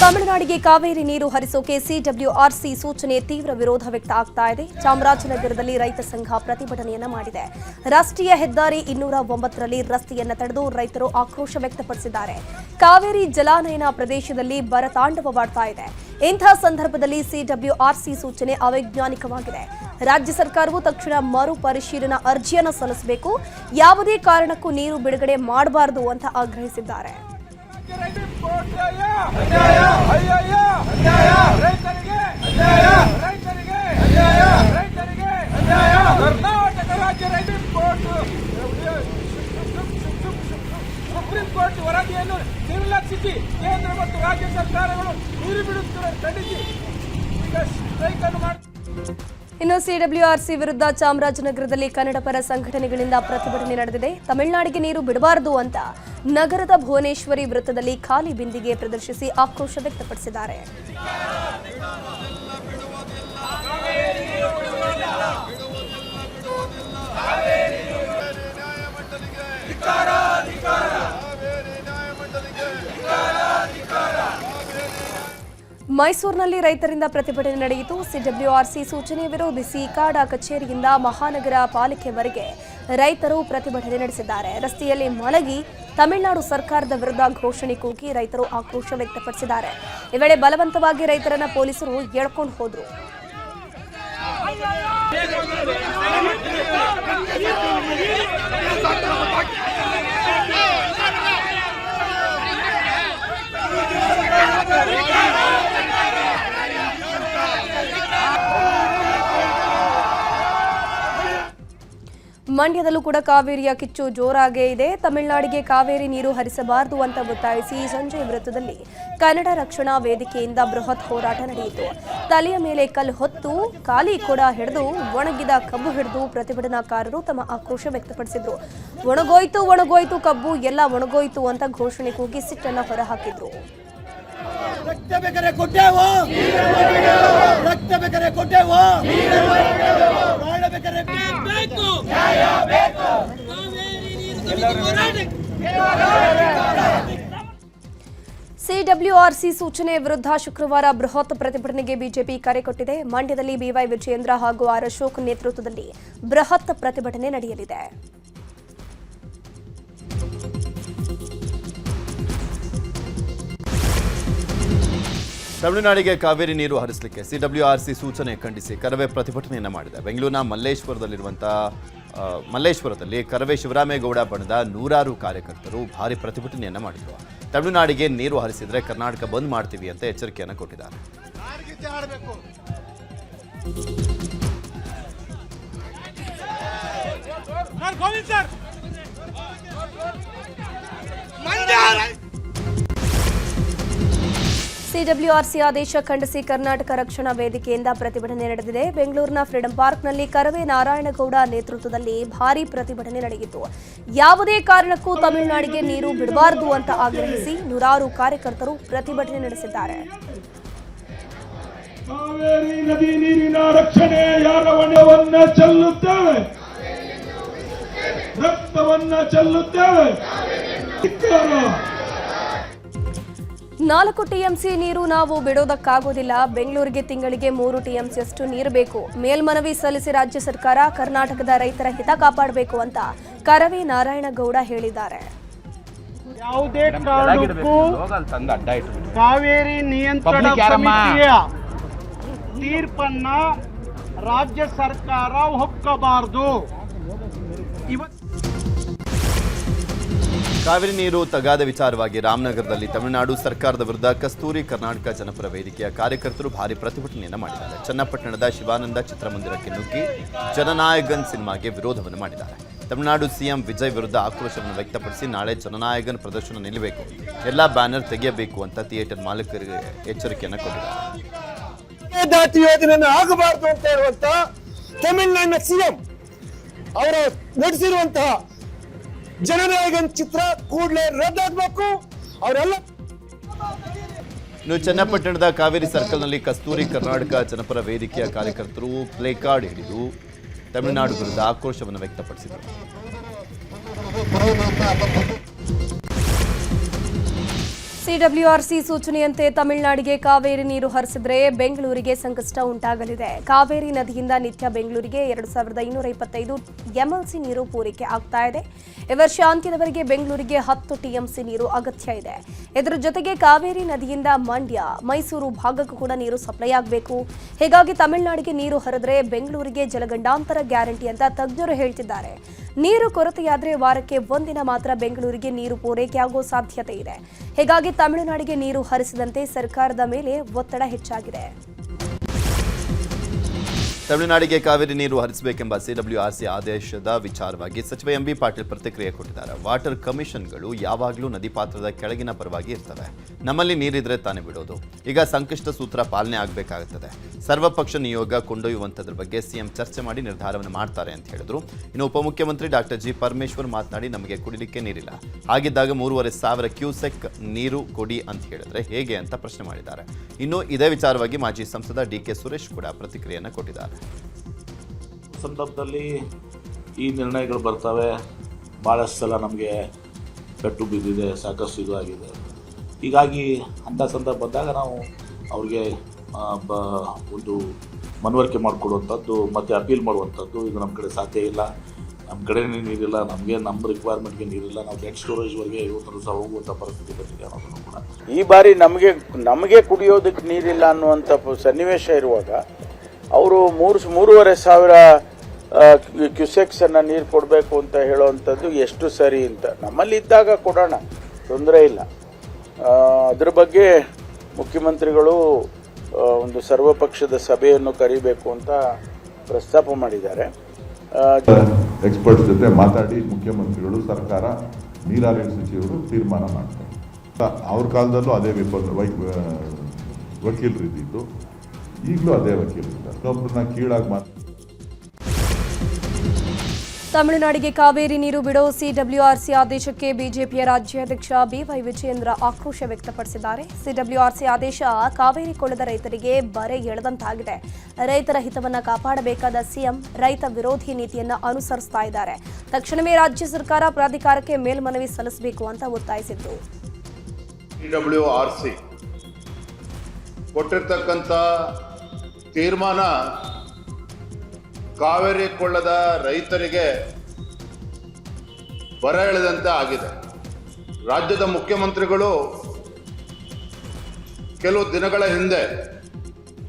ತಮಿಳುನಾಡಿಗೆ ಕಾವೇರಿ ನೀರು ಹರಿಸೋಕೆ ಸಿಡಬ್ಲ್ಯೂಆರ್ಸಿ ಸೂಚನೆ ತೀವ್ರ ವಿರೋಧ ವ್ಯಕ್ತ ಆಗ್ತಾ ಇದೆ. ಚಾಮರಾಜನಗರದಲ್ಲಿ ರೈತ ಸಂಘ ಪ್ರತಿಭಟನೆಯನ್ನ ಮಾಡಿದೆ. ರಾಷ್ಟ್ರೀಯ ಹೆದ್ದಾರಿ 209ರಲ್ಲಿ ರಸ್ತೆಯನ್ನ ತಡೆದು ರೈತರು ಆಕ್ರೋಶ ವ್ಯಕ್ತಪಡಿಸಿದ್ದಾರೆ. ಕಾವೇರಿ ಜಲಾನಯನ ಪ್ರದೇಶದಲ್ಲಿ ಬರ ತಾಂಡವವಾಡ್ತಾ ಇದೆ. ಇಂಥ ಸಂದರ್ಭದಲ್ಲಿ ಸಿಡಬ್ಲ್ಯೂಆರ್ಸಿ ಸೂಚನೆ ಅವೈಜ್ಞಾನಿಕವಾಗಿದೆ. ರಾಜ್ಯ ಸರ್ಕಾರವು ತಕ್ಷಣ ಮರು ಪರಿಶೀಲನಾ ಅರ್ಜಿಯನ್ನು ಸಲ್ಲಿಸಬೇಕು, ಯಾವುದೇ ಕಾರಣಕ್ಕೂ ನೀರು ಬಿಡುಗಡೆ ಮಾಡಬಾರದು ಅಂತ ಆಗ್ರಹಿಸಿದ್ದಾರೆ. ಸುಪ್ರೀಂ ಕೋರ್ಟ್ ವರದಿಯನ್ನು ನಿರ್ಲಕ್ಷಿಸಿ ಕೇಂದ್ರ ಮತ್ತು ರಾಜ್ಯ ಸರ್ಕಾರಗಳು ನೀರು ಬಿಡುತ್ತಿರುವ ಖಂಡಿಸಿ ಈಗ ಸ್ಟ್ರೈಕ್ ಅನ್ನು ಮಾಡುತ್ತಿದ್ದಾರೆ. ಇನ್ನು ಸಿಡಬ್ಲ್ಯೂಆರ್ಸಿ ವಿರುದ್ಧ ಚಾಮರಾಜನಗರದಲ್ಲಿ ಕನ್ನಡಪರ ಸಂಘಟನೆಗಳಿಂದ ಪ್ರತಿಭಟನೆ ನಡೆದಿದೆ. ತಮಿಳುನಾಡಿಗೆ ನೀರು ಬಿಡಬಾರದು ಅಂತ ನಗರದ ಭುವನೇಶ್ವರಿ ವೃತ್ತದಲ್ಲಿ ಖಾಲಿ ಬಿಂದಿಗೆ ಪ್ರದರ್ಶಿಸಿ ಆಕ್ರೋಶ ವ್ಯಕ್ತಪಡಿಸಿದ್ದಾರೆ. ಮೈಸೂರಿನಲ್ಲಿ ರೈತರಿಂದ ಪ್ರತಿಭಟನೆ ನಡೆಯಿತು. ಸಿಡಬ್ಲ್ಯೂಆರ್ಸಿ ಸೂಚನೆ ವಿರೋಧಿಸಿ ಕಾಡಾ ಕಚೇರಿಯಿಂದ ಮಹಾನಗರ ಪಾಲಿಕೆವರೆಗೆ ರೈತರು ಪ್ರತಿಭಟನೆ ನಡೆಸಿದ್ದಾರೆ. ರಸ್ತೆಯಲ್ಲಿ ಮಲಗಿ ತಮಿಳುನಾಡು ಸರ್ಕಾರದ ವಿರುದ್ಧ ಘೋಷಣೆ ಕೂಗಿ ರೈತರು ಆಕ್ರೋಶ ವ್ಯಕ್ತಪಡಿಸಿದ್ದಾರೆ. ಈ ವೇಳೆ ಬಲವಂತವಾಗಿ ರೈತರನ್ನ ಪೊಲೀಸರು ಎಳ್ಕೊಂಡು ಹೋದ್ರು. ಮಂಡ್ಯದಲ್ಲೂ ಕೂಡ ಕಾವೇರಿಯ ಕಿಚ್ಚು ಜೋರಾಗೇ ಇದೆ. ತಮಿಳುನಾಡಿಗೆ ಕಾವೇರಿ ನೀರು ಹರಿಸಬಾರದು ಅಂತ ಒತ್ತಾಯಿಸಿ ಸಂಜೆ ವೃತ್ತದಲ್ಲಿ ಕನ್ನಡ ರಕ್ಷಣಾ ವೇದಿಕೆಯಿಂದ ಬೃಹತ್ ಹೋರಾಟ ನಡೆಯಿತು. ತಲೆಯ ಮೇಲೆ ಕಲ್ಲು ಹೊತ್ತು ಖಾಲಿ ಕೊಡ ಹಿಡಿದು ಒಣಗಿದ ಕಬ್ಬು ಹಿಡಿದು ಪ್ರತಿಭಟನಾಕಾರರು ತಮ್ಮ ಆಕ್ರೋಶ ವ್ಯಕ್ತಪಡಿಸಿದ್ರು. ಒಣಗೋಯ್ತು ಒಣಗೋಯ್ತು ಕಬ್ಬು ಎಲ್ಲ ಒಣಗೋಯ್ತು ಅಂತ ಘೋಷಣೆ ಕೂಗಿ ಸಿಟ್ಟನ್ನು ಹೊರಹಾಕಿದ್ರು. ಸಿಡಬ್ಲ್ಯೂಆರ್ಸಿ ಸೂಚನೆ ವಿರುದ್ಧ ಶುಕ್ರವಾರ ಬೃಹತ್ ಪ್ರತಿಭಟನೆಗೆ ಬಿಜೆಪಿ ಕರೆ ಕೊಟ್ಟಿದೆ. ಮಂಡ್ಯದಲ್ಲಿ ಬಿವೈ ವಿಜಯೇಂದ್ರ ಹಾಗೂ ಆರ್ ಅಶೋಕ್ ನೇತೃತ್ವದಲ್ಲಿ ಬೃಹತ್ ಪ್ರತಿಭಟನೆ ನಡೆಯಲಿದೆ. ತಮಿಳುನಾಡಿಗೆ ಕಾವೇರಿ ನೀರು ಹರಿಸಲಿಕ್ಕೆ ಸಿಡಬ್ಲ್ಯೂಆರ್ಸಿ ಸೂಚನೆ ಖಂಡಿಸಿ ಕರವೇ ಪ್ರತಿಭಟನೆಯನ್ನು ಮಾಡಿದೆ. ಬೆಂಗಳೂರಿನ ಮಲ್ಲೇಶ್ವರದಲ್ಲಿ ಕರವೇ ಶಿವರಾಮೇಗೌಡ ಬಣದ ನೂರಾರು ಕಾರ್ಯಕರ್ತರು ಭಾರಿ ಪ್ರತಿಭಟನೆಯನ್ನು ಮಾಡಿದರು. ತಮಿಳುನಾಡಿಗೆ ನೀರು ಹರಿಸಿದ್ರೆ ಕರ್ನಾಟಕ ಬಂದ್ ಮಾಡ್ತೀವಿ ಅಂತ ಎಚ್ಚರಿಕೆಯನ್ನು ಕೊಟ್ಟಿದ್ದಾರೆ. ಸಿಡಬ್ಲ್ಯೂಆರ್ಸಿ ಆದೇಶ ಖಂಡಿಸಿ ಕರ್ನಾಟಕ ರಕ್ಷಣಾ ವೇದಿಕೆಯಿಂದ ಪ್ರತಿಭಟನೆ ನಡೆದಿದೆ. ಬೆಂಗಳೂರಿನ ಫ್ರೀಡಂ ಪಾರ್ಕ್ನಲ್ಲಿ ಕರವೇ ನಾರಾಯಣಗೌಡ ನೇತೃತ್ವದಲ್ಲಿ ಭಾರೀ ಪ್ರತಿಭಟನೆ ನಡೆಯಿತು. ಯಾವುದೇ ಕಾರಣಕ್ಕೂ ತಮಿಳುನಾಡಿಗೆ ನೀರು ಬಿಡಬಾರದು ಅಂತ ಆಗ್ರಹಿಸಿ ನೂರಾರು ಕಾರ್ಯಕರ್ತರು ಪ್ರತಿಭಟನೆ ನಡೆಸಿದ್ದಾರೆ. ಕಾವೇರಿ ನದಿ ನೀರಿನ ರಕ್ಷಣೆ ಯಾರವನ್ನ ಚೆಲ್ಲುತ್ತೇವೆ, ರಕ್ತವನ್ನ ಚೆಲ್ಲುತ್ತೇವೆ. 4 ಟಿಎಂಸಿ ನೀರು ನಾವು ಬಿಡೋದಕ್ಕಾಗೋದಿಲ್ಲ. ಬೆಂಗಳೂರಿಗೆ ತಿಂಗಳಿಗೆ 3 ಟಿಎಂಸಿಯಷ್ಟು ನೀರು ಬೇಕು. ಮೇಲ್ಮನವಿ ಸಲ್ಲಿಸಿ ರಾಜ್ಯ ಸರ್ಕಾರ ಕರ್ನಾಟಕದ ರೈತರ ಹಿತ ಕಾಪಾಡಬೇಕು ಅಂತ ಕರವೇ ನಾರಾಯಣಗೌಡ ಹೇಳಿದ್ದಾರೆ. ಯಾವುದೇ ಕಾರಣಕ್ಕೂ ಕಾವೇರಿ ನಿಯಂತ್ರಣ ಸಮಿತಿಯ ತೀರ್ಪನ್ನ ರಾಜ್ಯ ಸರ್ಕಾರ ಒಪ್ಪಬಾರದು. ಕಾವೇರಿ ನೀರು ತಗಾದ ವಿಚಾರವಾಗಿ ರಾಮನಗರದಲ್ಲಿ ತಮಿಳುನಾಡು ಸರ್ಕಾರದ ವಿರುದ್ಧ ಕಸ್ತೂರಿ ಕರ್ನಾಟಕ ಜನಪರ ವೇದಿಕೆಯ ಕಾರ್ಯಕರ್ತರು ಭಾರಿ ಪ್ರತಿಭಟನೆಯನ್ನು ಮಾಡಿದ್ದಾರೆ. ಚನ್ನಪಟ್ಟಣದ ಶಿವಾನಂದ ಚಿತ್ರಮಂದಿರಕ್ಕೆ ನುಗ್ಗಿ ಜನನಾಯಕನ್ ಸಿನಿಮಾಗೆ ವಿರೋಧವನ್ನು ಮಾಡಿದ್ದಾರೆ. ತಮಿಳುನಾಡು ಸಿಎಂ ವಿಜಯ್ ವಿರುದ್ಧ ಆಕ್ರೋಶವನ್ನು ವ್ಯಕ್ತಪಡಿಸಿ ನಾಳೆ ಜನನಾಯಕನ್ ಪ್ರದರ್ಶನ ನಿಲ್ಲಬೇಕು, ಎಲ್ಲ ಬ್ಯಾನರ್ ತೆಗೆಯಬೇಕು ಅಂತ ಥಿಯೇಟರ್ ಮಾಲೀಕರಿಗೆ ಎಚ್ಚರಿಕೆಯನ್ನು ಕೊಟ್ಟಿದ್ದಾರೆ. ಯೋಜನೆ ಆಗಬಾರದು ಅಂತ ಹೇಳುವಂತ ತಮಿಳುನಾಡಿನ ಸಿಎಂ ಅವರು ನಡೆಸಿರುವಂತಹ ಜನನಾಯಕನ್ ಚಿತ್ರ ಕೂಡಲೇ ರದ್ದಾಗಬೇಕು. ಅವರೆಲ್ಲ ಇನ್ನು ಚನ್ನಪಟ್ಟಣದ ಕಾವೇರಿ ಸರ್ಕಲ್ನಲ್ಲಿ ಕಸ್ತೂರಿ ಕರ್ನಾಟಕ ಜನಪರ ವೇದಿಕೆಯ ಕಾರ್ಯಕರ್ತರು ಪ್ಲೇ ಕಾರ್ಡ್ ಹಿಡಿದು ತಮಿಳುನಾಡು ವಿರುದ್ಧ ಆಕ್ರೋಶವನ್ನು ವ್ಯಕ್ತಪಡಿಸಿದರು. ಸಿಡಬ್ಲ್ಯೂಆರ್ಸಿ ಸೂಚನೆಯಂತೆ ತಮಿಳುನಾಡಿಗೆ ಕಾವೇರಿ ನೀರು ಹರಿಸಿದ್ರೆ ಬೆಂಗಳೂರಿಗೆ ಸಂಕಷ್ಟ ಉಂಟಾಗಲಿದೆ. ಕಾವೇರಿ ನದಿಯಿಂದ ನಿತ್ಯ ಬೆಂಗಳೂರಿಗೆ 2525 ಎಂಎಲ್ಸಿ ನೀರು ಪೂರೈಕೆ ಆಗ್ತಾ ಇದೆ. ಈ ವರ್ಷ ಅಂತ್ಯದವರೆಗೆ ಬೆಂಗಳೂರಿಗೆ 10 ಟಿಎಂಸಿ ನೀರು ಅಗತ್ಯ ಇದೆ. ಇದರ ಜೊತೆಗೆ ಕಾವೇರಿ ನದಿಯಿಂದ ಮಂಡ್ಯ, ಮೈಸೂರು ಭಾಗಕ್ಕೂ ಕೂಡ ನೀರು ಸಪ್ಲೈ ಆಗಬೇಕು. ಹೀಗಾಗಿ ತಮಿಳುನಾಡಿಗೆ ನೀರು ಹರಿದ್ರೆ ಬೆಂಗಳೂರಿಗೆ ಜಲಗಂಡಾಂತರ ಗ್ಯಾರಂಟಿ ಅಂತ ತಜ್ಞರು ಹೇಳ್ತಿದ್ದಾರೆ. ನೀರು ಕೊರತೆಯಾದರೆ ವಾರಕ್ಕೆ ಒಂದಿನ ಮಾತ್ರ ಬೆಂಗಳೂರಿಗೆ ನೀರು ಪೂರೈಕೆಯಾಗುವ ಸಾಧ್ಯತೆ ಇದೆ. ಹೀಗಾಗಿ ತಮಿಳುನಾಡಿಗೆ ನೀರು ಹರಿಸದಂತೆ ಸರ್ಕಾರದ ಮೇಲೆ ಒತ್ತಡ ಹೆಚ್ಚಾಗಿದೆ. ತಮಿಳುನಾಡಿಗೆ ಕಾವೇರಿ ನೀರು ಹರಿಸಬೇಕೆಂಬ ಸಿಡಬ್ಲ್ಯೂಆರ್ಸಿ ಆದೇಶದ ವಿಚಾರವಾಗಿ ಸಚಿವ ಎಂಬಿ ಪಾಟೀಲ್ ಪ್ರತಿಕ್ರಿಯೆ ಕೊಟ್ಟಿದ್ದಾರೆ. ವಾಟರ್ ಕಮಿಷನ್ಗಳು ಯಾವಾಗಲೂ ನದಿ ಪಾತ್ರದ ಕೆಳಗಿನ ಪರವಾಗಿ ಇರ್ತವೆ. ನಮ್ಮಲ್ಲಿ ನೀರಿದ್ರೆ ತಾನೇ ಬಿಡೋದು. ಈಗ ಸಂಕಷ್ಟ ಸೂತ್ರ ಪಾಲನೆ ಆಗಬೇಕಾಗುತ್ತದೆ. ಸರ್ವಪಕ್ಷ ನಿಯೋಗ ಕೊಂಡೊಯ್ಯುವಂಥದ್ರ ಬಗ್ಗೆ ಸಿಎಂ ಚರ್ಚೆ ಮಾಡಿ ನಿರ್ಧಾರವನ್ನು ಮಾಡ್ತಾರೆ ಅಂತ ಹೇಳಿದ್ರು. ಇನ್ನು ಉಪಮುಖ್ಯಮಂತ್ರಿ ಡಾಕ್ಟರ್ ಜಿ ಪರಮೇಶ್ವರ್ ಮಾತನಾಡಿ, ನಮಗೆ ಕುಡಿಲಿಕ್ಕೆ ನೀರಿಲ್ಲ, ಹಾಗಿದ್ದಾಗ 3,500 ಕ್ಯೂಸೆಕ್ ನೀರು ಕೊಡಿ ಅಂತ ಹೇಳಿದ್ರೆ ಹೇಗೆ ಅಂತ ಪ್ರಶ್ನೆ ಮಾಡಿದ್ದಾರೆ. ಇನ್ನು ಇದೇ ವಿಚಾರವಾಗಿ ಮಾಜಿ ಸಂಸದ ಡಿಕೆ ಸುರೇಶ್ ಕೂಡ ಪ್ರತಿಕ್ರಿಯೆಯನ್ನು ಕೊಟ್ಟಿದ್ದಾರೆ. ಸಂದರ್ಭದಲ್ಲಿ ಈ ನಿರ್ಣಯಗಳು ಬರ್ತವೆ. ಭಾಳಷ್ಟು ಸಲ ನಮಗೆ ಪೆಟ್ಟು ಬಿದ್ದಿದೆ, ಸಾಕಷ್ಟು ಇದು ಆಗಿದೆ. ಹೀಗಾಗಿ ಅಂಥ ಸಂದರ್ಭ ಬಂದಾಗ ನಾವು ಅವ್ರಿಗೆ ಒಂದು ಮನವರಿಕೆ ಮಾಡಿಕೊಡುವಂಥದ್ದು ಮತ್ತು ಅಪೀಲ್ ಮಾಡುವಂಥದ್ದು, ಇದು ನಮ್ಮ ಕಡೆ ಸಾಧ್ಯ ಇಲ್ಲ, ನಮ್ಮ ಕಡೆ ನೀರಿಲ್ಲ, ನಮ್ಮ ರಿಕ್ವೈರ್ಮೆಂಟ್ಗೆ ನೀರಿಲ್ಲ, ನಾವು ಡೆಡ್ ಸ್ಟೋರೇಜ್ವರೆಗೆ ಇವತ್ತು ಸಹ ಹೋಗುವಂಥ ಪರಿಸ್ಥಿತಿ ಬಂದಿದೆ ಅನ್ನೋದನ್ನು ಕೂಡ. ಈ ಬಾರಿ ನಮಗೆ ಕುಡಿಯೋದಕ್ಕೆ ನೀರಿಲ್ಲ ಅನ್ನುವಂಥ ಸನ್ನಿವೇಶ ಇರುವಾಗ ಅವರು 3,500 ಕ್ಯೂಸೆಕ್ಸನ್ನು ನೀರು ಕೊಡಬೇಕು ಅಂತ ಹೇಳೋವಂಥದ್ದು ಎಷ್ಟು ಸರಿ ಅಂತ. ನಮ್ಮಲ್ಲಿ ಇದ್ದಾಗ ಕೊಡೋಣ, ತೊಂದರೆ ಇಲ್ಲ. ಅದ್ರ ಬಗ್ಗೆ ಮುಖ್ಯಮಂತ್ರಿಗಳು ಒಂದು ಸರ್ವಪಕ್ಷದ ಸಭೆಯನ್ನು ಕರೀಬೇಕು ಅಂತ ಪ್ರಸ್ತಾಪ ಮಾಡಿದ್ದಾರೆ. ಎಕ್ಸ್ಪರ್ಟ್ಸ್ ಜೊತೆ ಮಾತಾಡಿ ಮುಖ್ಯಮಂತ್ರಿಗಳು, ಸರ್ಕಾರ, ನೀರಾವರಿ ಸಚಿವರು ತೀರ್ಮಾನ ಮಾಡ್ತಾರೆ. ಅವ್ರ ಕಾಲದಲ್ಲೂ ಅದೇ ವಕೀಲರು ಇದ್ದಿದ್ದು, ಈಗಲೂ ಅದೇ ವಕೀಲರು ಇದ್ದಾರೆ. ಒಬ್ಬರನ್ನ ಕೀಳಾಗಿ ತಮಿಳುನಾಡಿಗೆ ಕಾವೇರಿ ನೀರು ಬಿಡೋ ಸಿಡಬ್ಲ್ಯೂಆರ್ಸಿ ಆದೇಶಕ್ಕೆ ಬಿಜೆಪಿಯ ರಾಜ್ಯಾಧ್ಯಕ್ಷ ಬಿವೈ ವಿಜಯೇಂದ್ರ ಆಕ್ರೋಶ ವ್ಯಕ್ತಪಡಿಸಿದ್ದಾರೆ. ಸಿಡಬ್ಲ್ಯೂಆರ್ಸಿ ಆದೇಶ ಕಾವೇರಿ ಕೊಳ್ಳದ ರೈತರಿಗೆ ಬರೆ ಎಳೆದಂತಾಗಿದೆ. ರೈತರ ಹಿತವನ್ನ ಕಾಪಾಡಬೇಕಾದ ಸಿಎಂ ರೈತ ವಿರೋಧಿ ನೀತಿಯನ್ನ ಅನುಸರಿಸ್ತಾ ಇದ್ದಾರೆ. ತಕ್ಷಣವೇ ರಾಜ್ಯ ಸರ್ಕಾರ ಪ್ರಾಧಿಕಾರಕ್ಕೆ ಮೇಲ್ಮನವಿ ಸಲ್ಲಿಸಬೇಕು ಅಂತ ಒತ್ತಾಯಿಸಿದ್ರು. ಸಿಡಬ್ಲ್ಯೂಆರ್ಸಿ ಕೊಟ್ಟಿರ್ತಕ್ಕಂಥ ತೀರ್ಮಾನ ಕಾವೇರಿ ಕೊಳ್ಳದ ರೈತರಿಗೆ ಬರ ಎಳೆದಂತೆ ಆಗಿದೆ. ರಾಜ್ಯದ ಮುಖ್ಯಮಂತ್ರಿಗಳು ಕೆಲವು ದಿನಗಳ ಹಿಂದೆ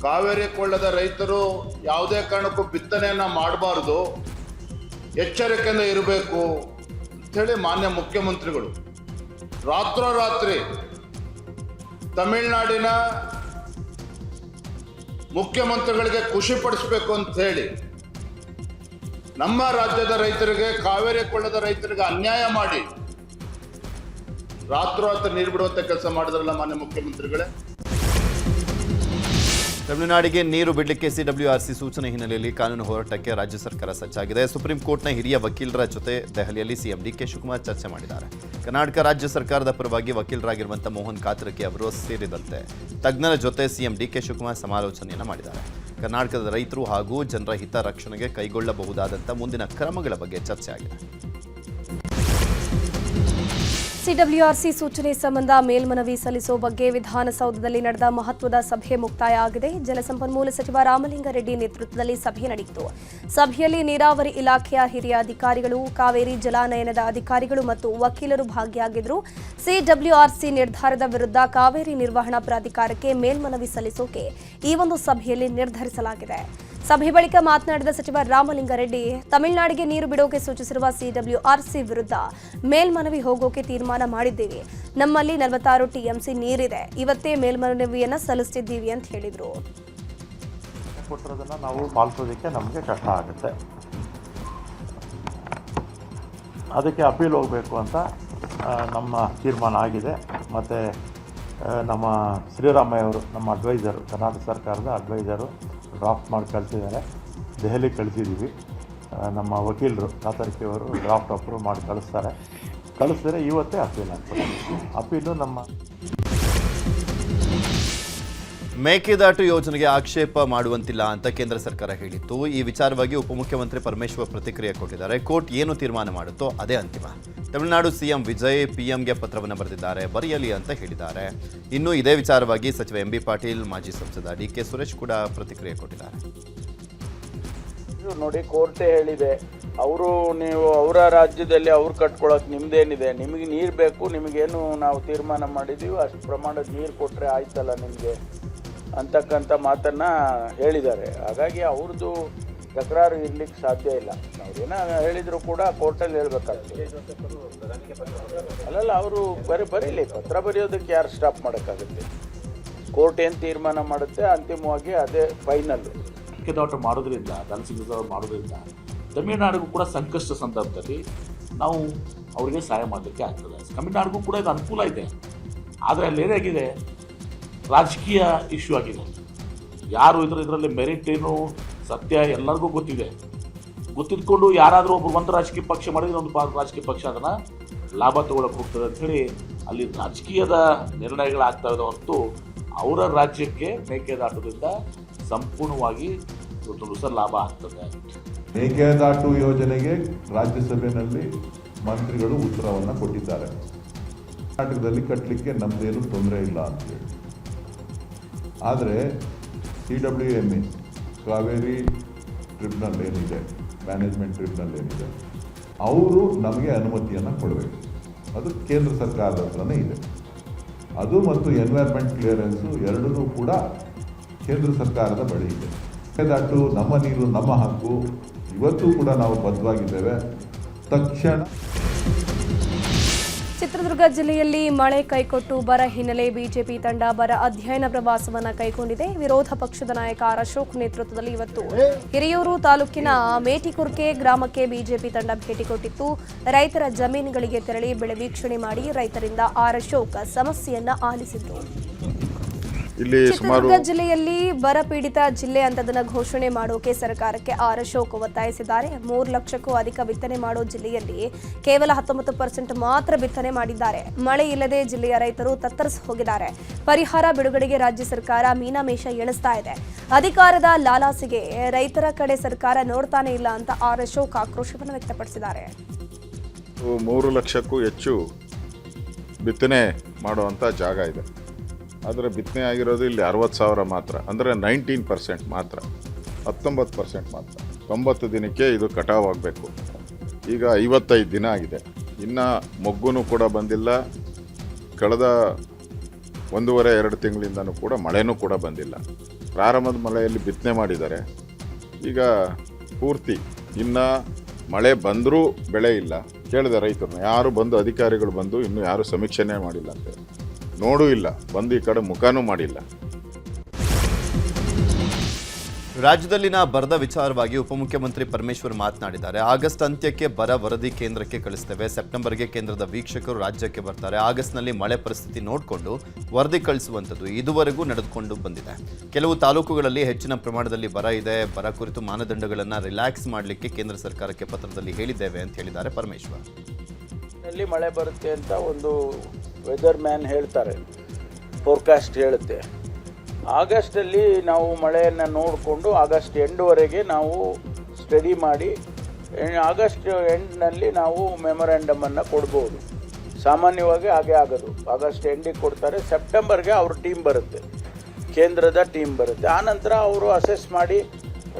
ಕಾವೇರಿ ಕೊಳ್ಳದ ರೈತರು ಯಾವುದೇ ಕಾರಣಕ್ಕೂ ಬಿತ್ತನೆಯನ್ನ ಮಾಡಬಾರ್ದು, ಎಚ್ಚರಿಕೆಯಿಂದ ಇರಬೇಕು ಅಂಥೇಳಿ ಮಾನ್ಯ ಮುಖ್ಯಮಂತ್ರಿಗಳು ರಾತ್ರೋರಾತ್ರಿ ತಮಿಳುನಾಡಿನ ಮುಖ್ಯಮಂತ್ರಿಗಳಿಗೆ ಖುಷಿ ಪಡಿಸಬೇಕು ಅಂತ ಹೇಳಿ ನಮ್ಮ ರಾಜ್ಯದ ರೈತರಿಗೆ, ಕಾವೇರಿ ಕೊಳ್ಳದ ರೈತರಿಗೆ ಅನ್ಯಾಯ ಮಾಡಿ ರಾತ್ರೋರಾತ್ರಿ ನೀರು ಬಿಡುವಂತ ಕೆಲಸ ಮಾಡಿದ್ರಲ್ಲ ಮಾನ್ಯ ಮುಖ್ಯಮಂತ್ರಿಗಳೇ. ತಮಿಳುನಾಡಿಗೆ ನೀರು ಬಿಡಲಿಕ್ಕೆ ಸಿಡಬ್ಲ್ಯೂಆರ್ಸಿ ಸೂಚನೆ ಹಿನ್ನೆಲೆಯಲ್ಲಿ ಕಾನೂನು ಹೋರಾಟಕ್ಕೆ ರಾಜ್ಯ ಸರ್ಕಾರ ಸಜ್ಜಾಗಿದೆ. ಸುಪ್ರೀಂ ಕೋರ್ಟ್ನ ಹಿರಿಯ ವಕೀಲರ ಜೊತೆ ದೆಹಲಿಯಲ್ಲಿ ಸಿಎಂ ಡಿಕೆ ಶಿವಕುಮಾರ್ ಚರ್ಚೆ ಮಾಡಿದ್ದಾರೆ. ಕರ್ನಾಟಕ ರಾಜ್ಯ ಸರ್ಕಾರದ ಪರವಾಗಿ ವಕೀಲರಾಗಿರುವಂತಹ ಮೋಹನ್ ಕಾತರಕಿ ಅವರು ಸೇರಿದಂತೆ ತಜ್ಞರ ಜೊತೆ ಸಿಎಂ ಡಿಕೆ ಶಿವಕುಮಾರ್ ಸಮಾಲೋಚನೆಯನ್ನು ಮಾಡಿದ್ದಾರೆ. ಕರ್ನಾಟಕದ ರೈತರು ಹಾಗೂ ಜನರ ಹಿತ ರಕ್ಷಣೆಗೆ ಕೈಗೊಳ್ಳಬಹುದಾದಂಥ ಮುಂದಿನ ಕ್ರಮಗಳ ಬಗ್ಗೆ ಚರ್ಚೆ ಆಗಿದೆ. ಸಿಡಬ್ಲ್ಯೂಆರ್ಸಿ ಸೂಚನೆ ಸಂಬಂಧ ಮೇಲ್ಮನವಿ ಸಲ್ಲಿಸುವ ಬಗ್ಗೆ ವಿಧಾನಸೌಧದಲ್ಲಿ ನಡೆದ ಮಹತ್ವದ ಸಭೆ ಮುಕ್ತಾಯ ಆಗಿದೆ. ಜಲಸಂಪನ್ಮೂಲ ಸಚಿವ ರಾಮಲಿಂಗಾರೆಡ್ಡಿ ನೇತೃತ್ವದಲ್ಲಿ ಸಭೆ ನಡೆಯಿತು. ಸಭೆಯಲ್ಲಿ ನೀರಾವರಿ ಇಲಾಖೆಯ ಹಿರಿಯ ಅಧಿಕಾರಿಗಳು, ಕಾವೇರಿ ಜಲಾನಯನದ ಅಧಿಕಾರಿಗಳು ಮತ್ತು ವಕೀಲರು ಭಾಗಿಯಾಗಿದ್ದರು. ಸಿಡಬ್ಲ್ಯೂಆರ್ಸಿ ನಿರ್ಧಾರದ ವಿರುದ್ಧ ಕಾವೇರಿ ನಿರ್ವಹಣಾ ಪ್ರಾಧಿಕಾರಕ್ಕೆ ಮೇಲ್ಮನವಿ ಸಲ್ಲಿಸೋಕೆ ಈ ಒಂದು ಸಭೆಯಲ್ಲಿ ನಿರ್ಧರಿಸಲಾಗಿದೆ. ಸಭೆ ಬಳಿಕ ಮಾತನಾಡಿದ ಸಚಿವ ರಾಮಲಿಂಗಾರೆಡ್ಡಿ, ತಮಿಳುನಾಡಿಗೆ ನೀರು ಬಿಡೋಕೆ ಸೂಚಿಸಿರುವ ಸಿಡಬ್ಲ್ಯೂಆರ್ಸಿ ವಿರುದ್ಧ ಮೇಲ್ಮನವಿ ಹೋಗೋಕೆ ತೀರ್ಮಾನ ಮಾಡಿದ್ದೀವಿ. ನಮ್ಮಲ್ಲಿ 46 ಟಿಎಂಸಿ ನೀರಿದೆ. ಇವತ್ತೇ ಮೇಲ್ಮನವಿಯನ್ನ ಸಲ್ಲಿಸ್ತಿದ್ದೀವಿ ಅಂತ ಹೇಳಿದರು. ಕೊಟ್ಟಿರೋದನ್ನು ನಾವು ಪಾಲಿಸೋದಕ್ಕೆ ನಮಗೆ ಕಷ್ಟ ಆಗುತ್ತೆ. ಅದಕ್ಕೆ ಅಪೀಲ್ ಹೋಗಬೇಕು ಅಂತ ನಮ್ಮ ತೀರ್ಮಾನ ಆಗಿದೆ. ಮತ್ತು ನಮ್ಮ ಶ್ರೀರಾಮಯ್ಯ ಅವರು, ನಮ್ಮ ಅಡ್ವೈಸರು, ಕರ್ನಾಟಕ ಸರ್ಕಾರದ ಅಡ್ವೈಸರು ಡ್ರಾಫ್ಟ್ ಮಾಡಿ ಕಳಿಸಿದ್ದಾರೆ. ದೆಹಲಿಗೆ ಕಳಿಸಿದ್ದೀವಿ. ನಮ್ಮ ವಕೀಲರು ಕಾತರ್ಕಿ ಅವರು ಡ್ರಾಫ್ಟ್ ಅಪ್ರೂವ್ ಮಾಡಿ ಕಳಿಸ್ತಾರೆ. ಇವತ್ತೇ ಅಪೀಲ್ ಆಗ್ತದೆ. ಅಪೀಲು ನಮ್ಮ ಮೇಕೆದಾಟು ಯೋಜನೆಗೆ ಆಕ್ಷೇಪ ಮಾಡುವಂತಿಲ್ಲ ಅಂತ ಕೇಂದ್ರ ಸರ್ಕಾರ ಹೇಳಿತ್ತು. ಈ ವಿಚಾರವಾಗಿ ಉಪಮುಖ್ಯಮಂತ್ರಿ ಪರಮೇಶ್ವರ್ ಪ್ರತಿಕ್ರಿಯೆ ಕೊಟ್ಟಿದ್ದಾರೆ. ಕೋರ್ಟ್ ಏನು ತೀರ್ಮಾನ ಮಾಡುತ್ತೋ ಅದೇ ಅಂತಿಮ. ತಮಿಳುನಾಡು ಸಿಎಂ ವಿಜಯ್ ಪಿಎಂಗೆ ಪತ್ರವನ್ನು ಬರೆದಿದ್ದಾರೆ, ಬರೆಯಲಿ ಅಂತ ಹೇಳಿದ್ದಾರೆ. ಇನ್ನು ಇದೇ ವಿಚಾರವಾಗಿ ಸಚಿವ ಎಂಬಿ ಪಾಟೀಲ್, ಮಾಜಿ ಸಂಸದ ಡಿಕೆ ಸುರೇಶ್ ಕೂಡ ಪ್ರತಿಕ್ರಿಯೆ ಕೊಟ್ಟಿದ್ದಾರೆ. ನೋಡಿ, ಕೋರ್ಟೇ ಹೇಳಿದೆ, ನೀವು ಅವರ ರಾಜ್ಯದಲ್ಲಿ ಅವ್ರು ಕಟ್ಕೊಳಕ್ ನಿಮ್ದೇನಿದೆ, ನಿಮಗೆ ನೀರು ಬೇಕು, ನಿಮಗೇನು ನಾವು ತೀರ್ಮಾನ ಮಾಡಿದ್ದೀವಿ ಅಷ್ಟು ಪ್ರಮಾಣದ ನೀರು ಕೊಟ್ಟರೆ ಆಯ್ತಲ್ಲ ನಿಮಗೆ ಅಂತಕ್ಕಂಥ ಮಾತನ್ನ ಹೇಳಿದ್ದಾರೆ. ಹಾಗಾಗಿ ಅವ್ರದ್ದು ತಕರಾರು ಇರ್ಲಿಕ್ಕೆ ಸಾಧ್ಯ ಇಲ್ಲ. ಅವ್ರೇನೋ ಹೇಳಿದ್ರು ಕೂಡ ಕೋರ್ಟಲ್ಲಿ ಹೇಳ್ಬೇಕಾಗ್ತದೆ. ಅಲ್ಲಲ್ಲ, ಅವರು ಬರೀಲಿ, ಪತ್ರ ಬರೆಯೋದಕ್ಕೆ ಯಾರು ಸ್ಟಾಪ್ ಮಾಡೋಕ್ಕಾಗುತ್ತೆ? ಕೋರ್ಟ್ ಏನು ತೀರ್ಮಾನ ಮಾಡುತ್ತೆ ಅಂತಿಮವಾಗಿ ಅದೇ ಫೈನಲ್. ಮೇಕೆದಾಟು ಮಾಡೋದ್ರಿಂದ, ಧನಸಿಂಗ ಮಾಡೋದ್ರಿಂದ ತಮಿಳುನಾಡಿಗೂ ಕೂಡ ಸಂಕಷ್ಟ ಸಂದರ್ಭದಲ್ಲಿ ನಾವು ಅವರಿಗೆ ಸಹಾಯ ಮಾಡಲಿಕ್ಕೆ ಆಗ್ತದೆ. ತಮಿಳುನಾಡಿಗೂ ಕೂಡ ಇದು ಅನುಕೂಲ ಇದೆ. ಆದರೆ ಅಲ್ಲಿ ಏನಾಗಿದೆ, ರಾಜಕೀಯ ಇಶ್ಯೂ ಆಗಿದೆ. ಯಾರು ಇದರಲ್ಲಿ ಮೆರಿಟ್ ಏನು ಸತ್ಯ ಎಲ್ಲರಿಗೂ ಗೊತ್ತಿದೆ. ಗೊತ್ತಿದ್ಕೊಂಡು ಯಾರಾದರೂ ಒಬ್ಬರು ಒಂದು ರಾಜಕೀಯ ಪಕ್ಷ ಮಾಡಿದ್ರೆ ಒಂದು ರಾಜಕೀಯ ಪಕ್ಷ ಅದನ್ನು ಲಾಭ ತಗೊಳಕ್ಕೆ ಹೋಗ್ತದೆ ಅಂಥೇಳಿ ಅಲ್ಲಿ ರಾಜಕೀಯದ ನಿರ್ಣಯಗಳಾಗ್ತಾ ಇದೆ ಹೊರತು ಅವರ ರಾಜ್ಯಕ್ಕೆ ಮೇಕೆದಾಟುದಿಂದ ಸಂಪೂರ್ಣವಾಗಿ ಲಾಭ ಆಗ್ತದೆ. ಮೇಕೆದಾಟು ಯೋಜನೆಗೆ ರಾಜ್ಯಸಭೆಯಲ್ಲಿ ಮಂತ್ರಿಗಳು ಉತ್ತರವನ್ನು ಕೊಟ್ಟಿದ್ದಾರೆ. ಕರ್ನಾಟಕದಲ್ಲಿ ಕಟ್ಟಲಿಕ್ಕೆ ನಮ್ಮದೇನು ತೊಂದರೆ ಇಲ್ಲ ಅಂತೇಳಿ. ಆದರೆ CWME ಕಾವೇರಿ ಟ್ರಿಬ್ಯುನಲ್ ಏನಿದೆ, ಮ್ಯಾನೇಜ್ಮೆಂಟ್ ಟ್ರಿಬ್ಯುನಲ್ ಏನಿದೆ, ಅವರು ನಮಗೆ ಅನುಮತಿಯನ್ನು ಕೊಡಬೇಕು. ಅದು ಕೇಂದ್ರ ಸರ್ಕಾರದ ಹತ್ರನೇ ಇದೆ. ಅದು ಮತ್ತು ಎನ್ವೈರ್ಮೆಂಟ್ ಕ್ಲಿಯರೆನ್ಸು ಎರಡೂ ಕೂಡ ಕೇಂದ್ರ ಸರ್ಕಾರದ ಬಳಿ ಇದೆ. ಮೇಕೆದಾಟು ನಮ್ಮ ನೀರು, ನಮ್ಮ ಹಕ್ಕು. ಇವತ್ತು ಕೂಡ ನಾವು ಬದ್ಧವಾಗಿದ್ದೇವೆ. ತಕ್ಷಣ ಚಿತ್ರದುರ್ಗ ಜಿಲ್ಲೆಯಲ್ಲಿ ಮಳೆ ಕೈಕೊಟ್ಟು ಬರ ಹಿನ್ನೆಲೆ ಬಿಜೆಪಿ ತಂಡ ಬರ ಅಧ್ಯಯನ ಪ್ರವಾಸವನ್ನು ಕೈಗೊಂಡಿದೆ. ವಿರೋಧ ಪಕ್ಷದ ನಾಯಕ ಆರ್ ಅಶೋಕ್ ನೇತೃತ್ವದಲ್ಲಿ ಇವತ್ತು ಹಿರಿಯೂರು ತಾಲೂಕಿನ ಮೇಟಿಕುರ್ಕೆ ಗ್ರಾಮಕ್ಕೆ ಬಿಜೆಪಿ ತಂಡ ಭೇಟಿ ಕೊಟ್ಟಿತ್ತು. ರೈತರ ಜಮೀನುಗಳಿಗೆ ತೆರಳಿ ಬೆಳೆ ವೀಕ್ಷಣೆ ಮಾಡಿ ರೈತರಿಂದ ಆರ್ ಅಶೋಕ್ ಸಮಸ್ಯೆಯನ್ನ ಆಲಿಸಿದ್ರು. ಚಿತ್ರದುರ್ಗ ಜಿಲ್ಲೆಯಲ್ಲಿ ಬರ ಪೀಡಿತ ಜಿಲ್ಲೆ ಅಂತದನ್ನ ಘೋಷಣೆ ಮಾಡೋಕೆ ಸರ್ಕಾರಕ್ಕೆ ಆರ್ ಅಶೋಕ್ ಒತ್ತಾಯಿಸಿದ್ದಾರೆ. 3 ಲಕ್ಷಕ್ಕೂ ಅಧಿಕ ಬಿತ್ತನೆ ಮಾಡೋ ಜಿಲ್ಲೆಯಲ್ಲಿ ಕೇವಲ 19% ಮಾತ್ರ ಬಿತ್ತನೆ ಮಾಡಿದ್ದಾರೆ. ಮಳೆ ಇಲ್ಲದೆ ಜಿಲ್ಲೆಯ ರೈತರು ತತ್ತರಿಸಿ ಹೋಗಿದ್ದಾರೆ. ಪರಿಹಾರ ಬಿಡುಗಡೆಗೆ ರಾಜ್ಯ ಸರ್ಕಾರ ಮೀನಾಮೇಷ ಎಣಿಸ್ತಾ ಇದೆ. ಅಧಿಕಾರದ ಲಾಲಾಸಿಗೆ ರೈತರ ಕಡೆ ಸರ್ಕಾರ ನೋಡ್ತಾನೆ ಇಲ್ಲ ಅಂತ ಆರ್ ಅಶೋಕ್ ಆಕ್ರೋಶವನ್ನು ವ್ಯಕ್ತಪಡಿಸಿದ್ದಾರೆ. 3 ಲಕ್ಷಕ್ಕೂ ಹೆಚ್ಚು ಬಿತ್ತನೆ ಮಾಡುವಂಥ ಜಾಗ ಇದೆ. ಆದರೆ ಬಿತ್ತನೆ ಆಗಿರೋದು ಇಲ್ಲಿ 60,000 ಮಾತ್ರ, ಅಂದರೆ 19% ಮಾತ್ರ, 19% ಮಾತ್ರ. 90 ದಿನಕ್ಕೆ ಇದು ಕಟಾವಾಗಬೇಕು. ಈಗ 55 ದಿನ ಆಗಿದೆ. ಇನ್ನು ಮೊಗ್ಗುನೂ ಕೂಡ ಬಂದಿಲ್ಲ. ಕಳೆದ 1.5-2 ತಿಂಗಳಿಂದನೂ ಕೂಡ ಮಳೆನೂ ಕೂಡ ಬಂದಿಲ್ಲ. ಪ್ರಾರಂಭದ ಮಳೆಯಲ್ಲಿ ಬಿತ್ತನೆ ಮಾಡಿದ್ದಾರೆ. ಈಗ ಪೂರ್ತಿ ಇನ್ನು ಮಳೆ ಬಂದರೂ ಬೆಳೆ ಇಲ್ಲ. ಕೇಳಿದೆ ರೈತರನ್ನ, ಯಾರು ಬಂದು ಅಧಿಕಾರಿಗಳು ಬಂದು ಇನ್ನೂ ಯಾರು ಸಮೀಕ್ಷೆನೇ ಮಾಡಿಲ್ಲ ಅಂತ, ನೋಡೂ ಇಲ್ಲ, ಬಂದು ಈ ಕಡೆ ಮುಖನೂ ಮಾಡಿಲ್ಲ. ರಾಜ್ಯದಲ್ಲಿನ ಬರದ ವಿಚಾರವಾಗಿ ಉಪಮುಖ್ಯಮಂತ್ರಿ ಪರಮೇಶ್ವರ್ ಮಾತನಾಡಿದ್ದಾರೆ. ಆಗಸ್ಟ್ ಅಂತ್ಯಕ್ಕೆ ಬರ ವರದಿ ಕೇಂದ್ರಕ್ಕೆ ಕಳಿಸ್ತೇವೆ. ಸೆಪ್ಟೆಂಬರ್ಗೆ ಕೇಂದ್ರದ ವೀಕ್ಷಕರು ರಾಜ್ಯಕ್ಕೆ ಬರ್ತಾರೆ. ಆಗಸ್ಟ್ನಲ್ಲಿ ಮಳೆ ಪರಿಸ್ಥಿತಿ ನೋಡಿಕೊಂಡು ವರದಿ ಕಳಿಸುವಂಥದ್ದು ಇದುವರೆಗೂ ನಡೆದುಕೊಂಡು ಬಂದಿದೆ. ಕೆಲವು ತಾಲೂಕುಗಳಲ್ಲಿ ಹೆಚ್ಚಿನ ಪ್ರಮಾಣದಲ್ಲಿ ಬರ ಇದೆ. ಬರ ಕುರಿತು ಮಾನದಂಡಗಳನ್ನು ರಿಲ್ಯಾಕ್ಸ್ ಮಾಡಲಿಕ್ಕೆ ಕೇಂದ್ರ ಸರ್ಕಾರಕ್ಕೆ ಪತ್ರದಲ್ಲಿ ಹೇಳಿದ್ದೇವೆ ಅಂತ ಹೇಳಿದ್ದಾರೆ ಪರಮೇಶ್ವರ್. ಮಳೆ ಬರುತ್ತೆ ಅಂತ ಒಂದು ವೆದರ್ ಮ್ಯಾನ್ ಹೇಳ್ತಾರೆ, ಫೋರ್ಕಾಸ್ಟ್ ಹೇಳುತ್ತೆ. ಆಗಸ್ಟಲ್ಲಿ ನಾವು ಮಳೆಯನ್ನು ನೋಡಿಕೊಂಡು ಆಗಸ್ಟ್ ಎಂಡ್ವರೆಗೆ ನಾವು ಸ್ಟಡಿ ಮಾಡಿ ಆಗಸ್ಟ್ ಎಂಡ್ನಲ್ಲಿ ನಾವು ಮೆಮೊರ್ಯಾಂಡಮನ್ನು ಕೊಡ್ಬೋದು. ಸಾಮಾನ್ಯವಾಗಿ ಹಾಗೆ ಆಗೋದು. ಆಗಸ್ಟ್ ಎಂಡಿಗೆ ಕೊಡ್ತಾರೆ, ಸೆಪ್ಟೆಂಬರ್ಗೆ ಅವ್ರ ಟೀಮ್ ಬರುತ್ತೆ, ಕೇಂದ್ರದ ಟೀಮ್ ಬರುತ್ತೆ. ಆನಂತರ ಅವರು ಅಸೆಸ್ ಮಾಡಿ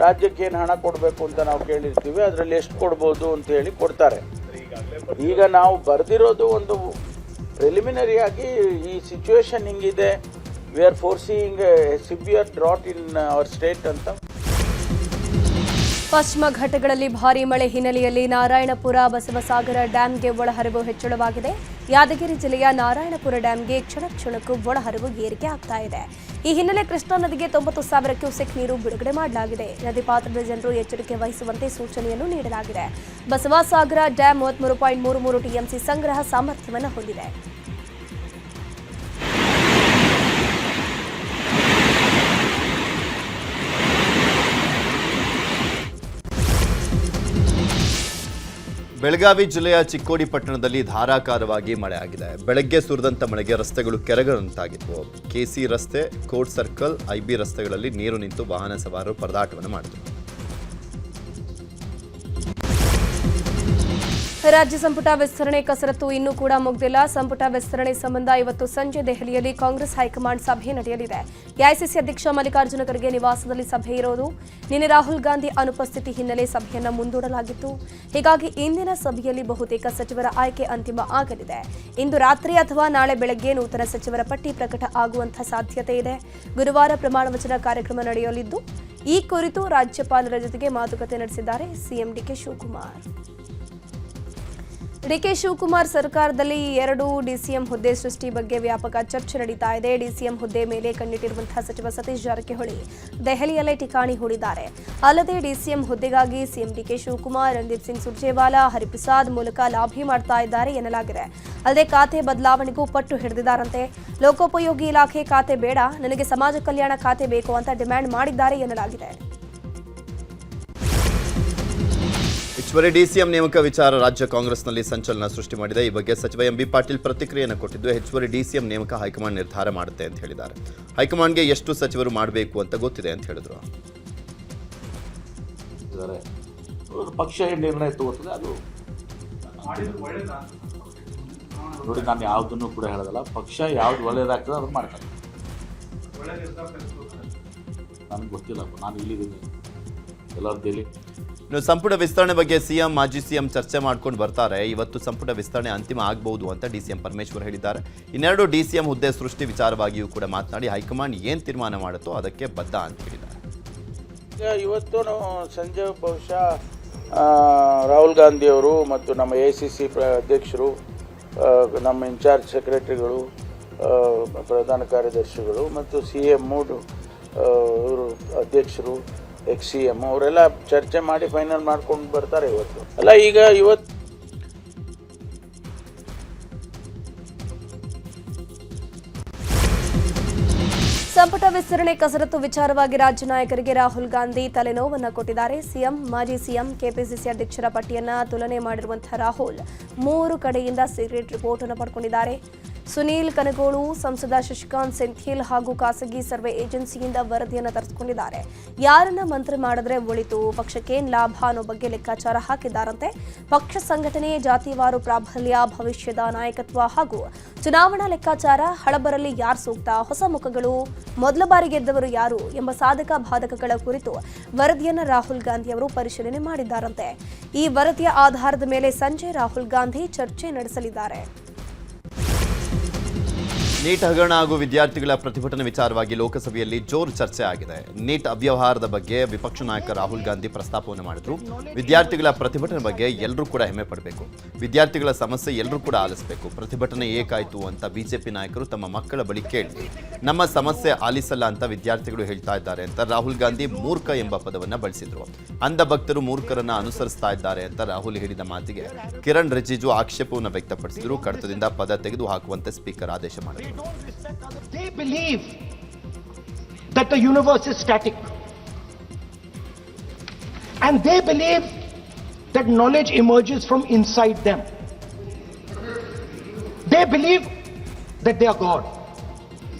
ರಾಜ್ಯಕ್ಕೆ ಏನು ಹಣ ಕೊಡಬೇಕು ಅಂತ ನಾವು ಕೇಳಿರ್ತೀವಿ, ಅದರಲ್ಲಿ ಎಷ್ಟು ಕೊಡ್ಬೋದು ಅಂತ ಹೇಳಿ ಕೊಡ್ತಾರೆ. ಈಗ ನಾವು ಬರೆದಿರೋದು ಒಂದು ಪ್ರಿಲಿಮಿನರಿ ಆಗಿ ಈ ಸಿಚುವೇಶನ್ ಹಿಂಗಿದೆ, we are forcing severe drought in our state ಅಂತ. ಪಶ್ಚಿಮ ಘಟ್ಟಗಳಲ್ಲಿ ಭಾರೀ ಮಳೆ ಹಿನ್ನೆಲೆಯಲ್ಲಿ ನಾರಾಯಣಪುರ ಬಸವಸಾಗರ ಡ್ಯಾಂಗೆ ಒಳಹರಿವು ಹೆಚ್ಚಳವಾಗಿದೆ. ಯಾದಗಿರಿ ಜಿಲ್ಲೆಯ ನಾರಾಯಣಪುರ ಡ್ಯಾಂಗೆ ಕ್ಷಣಕ್ಕೂ ಒಳಹರಿವು ಏರಿಕೆ ಆಗ್ತಾ ಇದೆ. ಈ ಹಿನ್ನೆಲೆ ಕೃಷ್ಣಾ ನದಿಗೆ 90,000 ಕ್ಯೂಸೆಕ್ ನೀರು ಬಿಡುಗಡೆ ಮಾಡಲಾಗಿದೆ. ನದಿ ಪಾತ್ರದ ಜನರು ಎಚ್ಚರಿಕೆ ವಹಿಸುವಂತೆ ಸೂಚನೆಯನ್ನು ನೀಡಲಾಗಿದೆ. ಬಸವಸಾಗರ ಡ್ಯಾಂ 33.33 ಟಿಎಂಸಿ ಸಂಗ್ರಹ ಸಾಮರ್ಥ್ಯವನ್ನು ಹೊಂದಿದೆ. ಬೆಳಗಾವಿ ಜಿಲ್ಲೆಯ ಚಿಕ್ಕೋಡಿ ಪಟ್ಟಣದಲ್ಲಿ ಧಾರಾಕಾರವಾಗಿ ಮಳೆ ಆಗಿದೆ. ಬೆಳಗ್ಗೆ ಸುರಿದಂತ ಮಳೆಗೆ ರಸ್ತೆಗಳು ಕೆರೆಗಳಂತಾಗಿದ್ವು. ಕೆಸಿ ರಸ್ತೆ, ಕೋರ್ಟ್ ಸರ್ಕಲ್, ಐಬಿ ರಸ್ತೆಗಳಲ್ಲಿ ನೀರು ನಿಂತು ವಾಹನ ಸವಾರರು ಪರದಾಟವನ್ನು ಮಾಡಿದರು. ರಾಜ್ಯ ಸಂಪುಟ ವಿಸ್ತರಣೆ ಕಸರತ್ತು ಇನ್ನೂ ಕೂಡ ಮುಗಿದಿಲ್ಲ. ಸಂಪುಟ ವಿಸ್ತರಣೆ ಸಂಬಂಧ ಇವತ್ತು ಸಂಜೆ ದೆಹಲಿಯಲ್ಲಿ ಕಾಂಗ್ರೆಸ್ ಹೈಕಮಾಂಡ್ ಸಭೆ ನಡೆಯಲಿದೆ. ಎಐಸಿಸಿ ಅಧ್ಯಕ್ಷ ಮಲ್ಲಿಕಾರ್ಜುನ ಖರ್ಗೆ ನಿವಾಸದಲ್ಲಿ ಸಭೆ ಇರೋದು. ನಿನ್ನೆ ರಾಹುಲ್ ಗಾಂಧಿ ಅನುಪಸ್ಥಿತಿ ಹಿನ್ನೆಲೆ ಸಭೆಯನ್ನು ಮುಂದೂಡಲಾಗಿತ್ತು. ಹೀಗಾಗಿ ಇಂದಿನ ಸಭೆಯಲ್ಲಿ ಬಹುತೇಕ ಸಚಿವರ ಆಯ್ಕೆ ಅಂತಿಮ ಆಗಲಿದೆ. ಇಂದು ರಾತ್ರಿ ಅಥವಾ ನಾಳೆ ಬೆಳಗ್ಗೆ ನೂತನ ಸಚಿವರ ಪಟ್ಟಿ ಪ್ರಕಟ ಆಗುವಂತಹ ಸಾಧ್ಯತೆ ಇದೆ. ಗುರುವಾರ ಪ್ರಮಾಣ ವಚನ ಕಾರ್ಯಕ್ರಮ ನಡೆಯಲಿದ್ದು ಈ ಕುರಿತು ರಾಜ್ಯಪಾಲರ ಜೊತೆಗೆ ಮಾತುಕತೆ ನಡೆಸಿದ್ದಾರೆ CM DK Shivakumar. DK Shivakumar ಸರ್ಕಾರದಲ್ಲಿ 2 ಡಿಸಿಎಂ ಹುದ್ದೆ ಸೃಷ್ಟಿ ಬಗ್ಗೆ ವ್ಯಾಪಕ ಚರ್ಚೆ ನಡೀತಾ ಇದೆ. ಡಿಸಿಎಂ ಹುದ್ದೆ ಮೇಲೆ ಕಣ್ಣಿಟ್ಟಿರುವಂತಹ ಸಚಿವ ಸತೀಶ್ ಜಾರಕಿಹೊಳಿ ದೆಹಲಿಯಲ್ಲೇ ಠಿಕಾಣಿ ಹೂಡಿದ್ದಾರೆ. ಅಲ್ಲದೆ ಡಿಸಿಎಂ ಹುದ್ದೆಗಾಗಿ ಸಿಎಂ ಡಿಕೆ ಶಿವಕುಮಾರ್, ರಣದೀಪ್ ಸಿಂಗ್ ಸುರ್ಜೇವಾಲಾ, ಹರಿಪ್ರಸಾದ್ ಮೂಲಕ ಲಾಭಿ ಮಾಡ್ತಾ ಇದ್ದಾರೆ ಎನ್ನಲಾಗಿದೆ. ಅಲ್ಲದೆ ಖಾತೆ ಬದಲಾವಣೆಗೂ ಪಟ್ಟು ಹಿಡಿದಿದ್ದಾರಂತೆ. ಲೋಕೋಪಯೋಗಿ ಇಲಾಖೆ ಖಾತೆ ಬೇಡ, ನನಗೆ ಸಮಾಜ ಕಲ್ಯಾಣ ಖಾತೆ ಬೇಕು ಅಂತ ಡಿಮ್ಯಾಂಡ್ ಮಾಡಿದ್ದಾರೆ ಎನ್ನಲಾಗಿದೆ. ಹೆಚ್ಚುವರಿ ಡಿಸಿಎಂ ನೇಮಕ ವಿಚಾರ ರಾಜ್ಯ ಕಾಂಗ್ರೆಸ್ನಲ್ಲಿ ಸಂಚಲನ ಸೃಷ್ಟಿ ಮಾಡಿದೆ. ಈ ಬಗ್ಗೆ ಸಚಿವ ಎಂಬಿ ಪಾಟೀಲ್ ಪ್ರತಿಕ್ರಿಯೆಯನ್ನು ಕೊಟ್ಟಿದ್ದು, ಹೆಚ್ಚುವರಿ ಡಿಸಿಎಂ ನೇಮಕ ಹೈಕಮಾಂಡ್ ನಿರ್ಧಾರ ಮಾಡುತ್ತೆ ಅಂತ ಹೇಳಿದ್ದಾರೆ. ಹೈಕಮಾಂಡ್ಗೆ ಎಷ್ಟು ಸಚಿವರು ಮಾಡಬೇಕು ಅಂತ ಗೊತ್ತಿದೆ ಅಂತ ಹೇಳಿದ್ರು. ಪಕ್ಷ ನಿರ್ಣಯ ತಗೋತದೆ, ಅದು ನೋಡಿ, ನಾನು ಯಾವುದನ್ನು ಕೂಡ ಹೇಳೋದಲ್ಲ. ಪಕ್ಷ ಯಾವ್ದು ಒಳ್ಳೇದಾಗ್ತದೆ ಅದನ್ನು ಮಾಡ್ತಾರೆ. ನನಗೆ ಗೊತ್ತಿಲ್ಲಪ್ಪ, ನಾನು ಇಲ್ಲಿದ್ದೀನಿ, ಎಲ್ಲರದ್ದೇಲಿ. ಇನ್ನು ಸಂಪುಟ ವಿಸ್ತರಣೆ ಬಗ್ಗೆ ಸಿಎಂ, ಮಾಜಿ ಸಿಎಂ ಚರ್ಚೆ ಮಾಡ್ಕೊಂಡು ಬರ್ತಾರೆ. ಇವತ್ತು ಸಂಪುಟ ವಿಸ್ತರಣೆ ಅಂತಿಮ ಆಗಬಹುದು ಅಂತ ಡಿಸಿಎಂ ಪರಮೇಶ್ವರ್ ಹೇಳಿದ್ದಾರೆ. ಇನ್ನೆರಡು ಡಿಸಿಎಂ ಹುದ್ದೆ ಸೃಷ್ಟಿ ವಿಚಾರವಾಗಿಯೂ ಕೂಡ ಮಾತನಾಡಿ ಹೈಕಮಾಂಡ್ ಏನು ತೀರ್ಮಾನ ಮಾಡುತ್ತೋ ಅದಕ್ಕೆ ಬದ್ಧ ಅಂತ ಹೇಳಿದ್ದಾರೆ. ಇವತ್ತು ಸಂಜೆ ಬಹುಶಃ ರಾಹುಲ್ ಗಾಂಧಿಯವರು ಮತ್ತು ನಮ್ಮ ಎಐಸಿಸಿ ಅಧ್ಯಕ್ಷರು, ನಮ್ಮ ಇನ್ಚಾರ್ಜ್ ಸೆಕ್ರೆಟರಿಗಳು, ಪ್ರಧಾನ ಕಾರ್ಯದರ್ಶಿಗಳು ಮತ್ತು CM ಇವರು ಅಧ್ಯಕ್ಷರು, XCM ಅವರೆಲ್ಲ ಚರ್ಚೆ ಮಾಡಿ ಫೈನಲ್ ಮಾಡ್ಕೊಂಡು ಬರ್ತಾರೆ ಇವತ್ತು. ಅಲ್ಲ, ಈಗ ಇವತ್ತು ಸಂಪುಟ ವಿಸ್ತರಣೆ ಕಸರತ್ತು ವಿಚಾರವಾಗಿ ರಾಜ್ಯ ನಾಯಕರಿಗೆ ರಾಹುಲ್ ಗಾಂಧಿ ತಲೆನೋವನ್ನು ಕೊಟ್ಟಿದ್ದಾರೆ. ಸಿಎಂ, ಮಾಜಿ ಸಿಎಂ, ಕೆಪಿಸಿಸಿ ಅಧ್ಯಕ್ಷರ ಪಟ್ಟಿಯನ್ನ ತುಲನೆ ಮಾಡಿರುವಂತಹ ರಾಹುಲ್ 3 ಕಡೆಯಿಂದ ಸೀಕ್ರೆಟ್ ರಿಪೋರ್ಟ್ ಅನ್ನು ಪಡ್ಕೊಂಡಿದ್ದಾರೆ. ಸುನೀಲ್ ಕನಗೋಳು, ಸಂಸದ ಶಶಿಕಾಂತ್ ಸೆಂಥಿಲ್ ಹಾಗೂ ಖಾಸಗಿ ಸರ್ವೆ ಏಜೆನ್ಸಿಯಿಂದ ವರದಿಯನ್ನು ತರಿಸಿಕೊಂಡಿದ್ದಾರೆ. ಯಾರನ್ನ ಮಂತ್ರಿ ಮಾಡಿದ್ರೆ ಒಳಿತು, ಪಕ್ಷಕ್ಕೇನು ಲಾಭ ಅನ್ನೋ ಬಗ್ಗೆ ಲೆಕ್ಕಾಚಾರ ಹಾಕಿದ್ದಾರಂತೆ. ಪಕ್ಷ ಸಂಘಟನೆ, ಜಾತಿವಾರು ಪ್ರಾಬಲ್ಯ, ಭವಿಷ್ಯದ ನಾಯಕತ್ವ ಹಾಗೂ ಚುನಾವಣಾ ಲೆಕ್ಕಾಚಾರ, ಹಳಬರಲ್ಲಿ ಯಾರು ಸೂಕ್ತ, ಹೊಸ ಮುಖಗಳು, ಮೊದಲ ಬಾರಿ ಗೆದ್ದವರು ಯಾರು ಎಂಬ ಸಾಧಕ ಬಾಧಕಗಳ ಕುರಿತು ವರದಿಯನ್ನು ರಾಹುಲ್ ಗಾಂಧಿ ಅವರು ಪರಿಶೀಲನೆ ಮಾಡಿದ್ದಾರಂತೆ. ಈ ವರದಿಯ ಆಧಾರದ ಮೇಲೆ ಸಂಜೆ ರಾಹುಲ್ ಗಾಂಧಿ ಚರ್ಚೆ ನಡೆಸಲಿದ್ದಾರೆ. ನೀಟ್ ಹಗರಣ ಹಾಗೂ ವಿದ್ಯಾರ್ಥಿಗಳ ಪ್ರತಿಭಟನೆ ವಿಚಾರವಾಗಿ ಲೋಕಸಭೆಯಲ್ಲಿ ಜೋರು ಚರ್ಚೆ ಆಗಿದೆ. ನೀಟ್ ಅವ್ಯವಹಾರದ ಬಗ್ಗೆ ವಿಪಕ್ಷ ನಾಯಕ ರಾಹುಲ್ ಗಾಂಧಿ ಪ್ರಸ್ತಾಪವನ್ನು ಮಾಡಿದ್ರು. ವಿದ್ಯಾರ್ಥಿಗಳ ಪ್ರತಿಭಟನೆ ಬಗ್ಗೆ ಎಲ್ಲರೂ ಕೂಡ ಹೆಮ್ಮೆ ಪಡಬೇಕು, ವಿದ್ಯಾರ್ಥಿಗಳ ಸಮಸ್ಯೆ ಎಲ್ಲರೂ ಕೂಡ ಆಲಿಸಬೇಕು. ಪ್ರತಿಭಟನೆ ಏಕಾಯಿತು ಅಂತ ಬಿಜೆಪಿ ನಾಯಕರು ತಮ್ಮ ಮಕ್ಕಳ ಬಳಿ ಕೇಳಿ ನಮ್ಮ ಸಮಸ್ಯೆ ಆಲಿಸಲ್ಲ ಅಂತ ವಿದ್ಯಾರ್ಥಿಗಳು ಹೇಳ್ತಾ ಇದ್ದಾರೆ ಅಂತ ರಾಹುಲ್ ಗಾಂಧಿ ಮೂರ್ಖ ಎಂಬ ಪದವನ್ನು ಬಳಸಿದ್ರು. ಅಂಧ ಭಕ್ತರು ಮೂರ್ಖರನ್ನ ಅನುಸರಿಸ್ತಾ ಇದ್ದಾರೆ ಅಂತ ರಾಹುಲ್ ಹೇಳಿದ ಮಾತಿಗೆ ಕಿರಣ್ ರಿಜಿಜು ಆಕ್ಷೇಪವನ್ನು ವ್ಯಕ್ತಪಡಿಸಿದ್ರು. ಕಡತದಿಂದ ಪದ ತೆಗೆದು ಹಾಕುವಂತೆ ಸ್ಪೀಕರ್ ಆದೇಶ ಮಾಡಿದರು. They believe that the universe is static, and they believe that knowledge emerges from inside them. They believe that they are God,